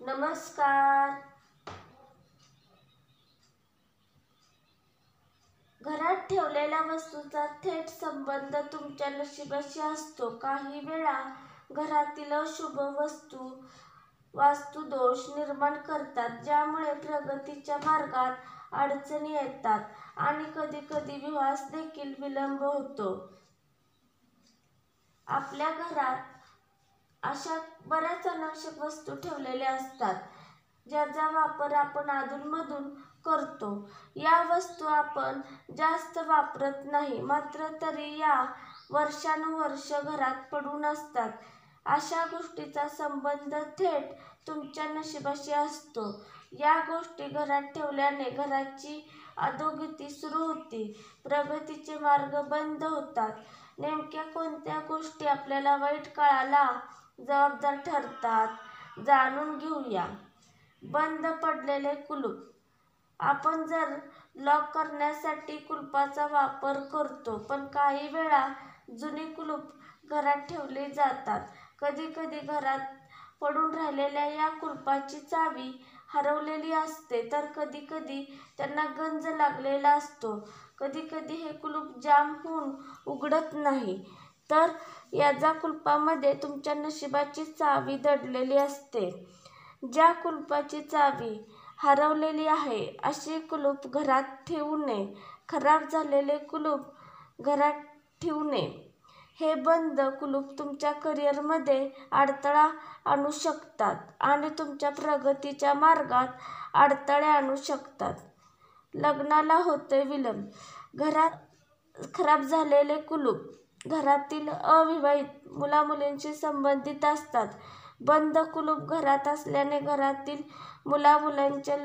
नमस्कार. घरात ठेवलेल्या वस्तूंचा थेट संबंध तुमच्या नशिबाशी असतो. काही वेळा घरातील अशुभ वस्तू वास्तुदोष निर्माण करतात, ज्यामुळे प्रगतीच्या मार्गात अडचणी येतात आणि कधीकधी विवाहास देखील विलंब होतो. आपल्या घरात अशा बऱ्याच अनावश्यक वस्तू ठेवलेल्या असतात, ज्याचा वापर आपण अधूनमधून करतो. या वस्तू आपण जास्त वापरत नाही, मात्र तरी या वर्षानुवर्ष घरात पडून असतात. अशा गोष्टीचा संबंध थेट तुमच्या नशिबाशी असतो. या गोष्टी घरात ठेवल्याने घराची अधोगती सुरू होते, प्रगतीचे मार्ग बंद होतात. नेमक्या कोणत्या गोष्टी आपल्या वाईट काळाला जबाबदार ठरतात, जाणून घेऊया. बंद पडलेले कुलूप. आपण जर लॉक करण्यासाठी कुलूपाचा वापर करतो, पण काही वेळा जुनी कुलूप घरात ठेवली जातात. कधीकधी घरात पडून राहिलेल्या या कुलूपाची चावी हरवलेली असते, तर कधीकधी त्यांना गंज लागलेला असतो. कधीकधी हे कुलूप जाम होऊन उघडत नाही, तर या कुलूपामध्ये तुमच्या नशिबाची चावी दडलेली असते. ज्या कुलूपाची चावी हरवलेली आहे, असे कुलूप घरात ठेवू नये. खराब झालेले कुलूप घरात ठेवू नये. हे बंद कुलूप तुमच्या करिअरमध्ये अडथळा आणू शकतात आणि तुमच्या प्रगतीच्या मार्गात अडथळे आणू शकतात. लग्नाला होतोय विलंब. घरात खराब झालेले कुलूप घरातील अविवाहित मुलामुलींशी संबंधित असतात. बंद कुलूप घरात असल्याने घरातील मुलामुलींच्या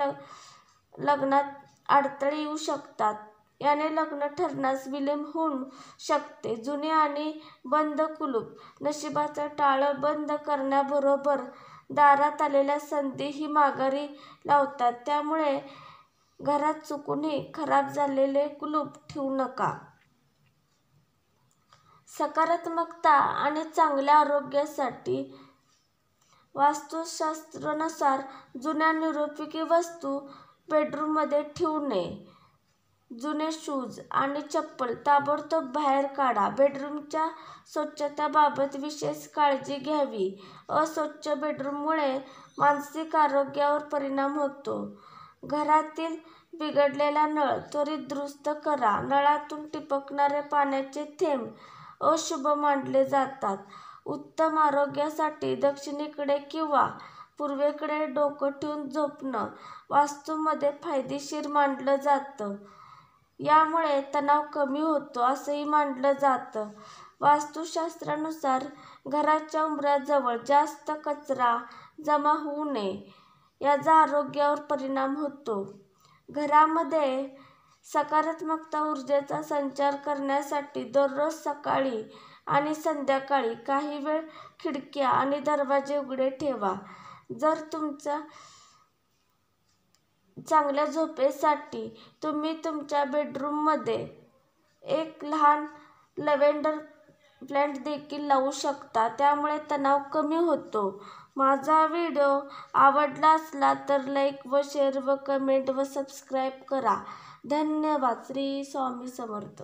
लग्नात अडथळे येऊ शकतात. याने लग्न ठरण्यास विलंब होऊ शकते. जुने आणि बंद कुलूप नशिबाचं टाळं बंद करण्याबरोबर दारात आलेल्या संधीही माघारी लावतात. त्यामुळे घरात चुकूनही खराब झालेले कुलूप ठेवू नका. सकारात्मकता आणि चांगल्या आरोग्यासाठी वास्तुशास्त्रानुसार जुन्या निरुपयोगी वस्तू बेडरूममध्ये ठेवू नये. जुने शूज आणि चप्पल ताबडतोब बाहेर काढा. बेडरूमच्या स्वच्छतेबाबत विशेष काळजी घ्यावी. अस्वच्छ बेडरूममुळे मानसिक आरोग्यावर परिणाम होतो. घरातील बिघडलेला नळ त्वरित दुरुस्त करा. नळातून टपकणारे पाण्याचे थेंब अशुभ मानले जातात. उत्तम आरोग्यासाठी दक्षिणेकडे किंवा पूर्वेकडे डोकं ठेवून झोपणं वास्तूमध्ये फायदेशीर मानलं जातं. यामुळे तणाव कमी होतो असंही मानलं जातं. वास्तुशास्त्रानुसार घराच्या उंबऱ्याजवळ जास्त कचरा जमा होऊ नये, याचा आरोग्यावर परिणाम होतो. घरामध्ये सकारात्मक ऊर्जेचा संचार करण्यासाठी दररोज सकाळी आणि संध्याकाळी काही वेळ खिडक्या आणि दरवाजे उघडे ठेवा. जर तुमच्या चांगल्या झोपेसाठी तुम्ही तुमच्या बेडरूममध्ये एक लहान लॅव्हेंडर प्लांट देखील लावू शकता. त्यामुळे तणाव कमी होतो. माझा व्हिडिओ आवडला असला तर लाईक व शेअर व कमेंट व सबस्क्राईब करा. धन्यवाद. श्री स्वामी समर्थ.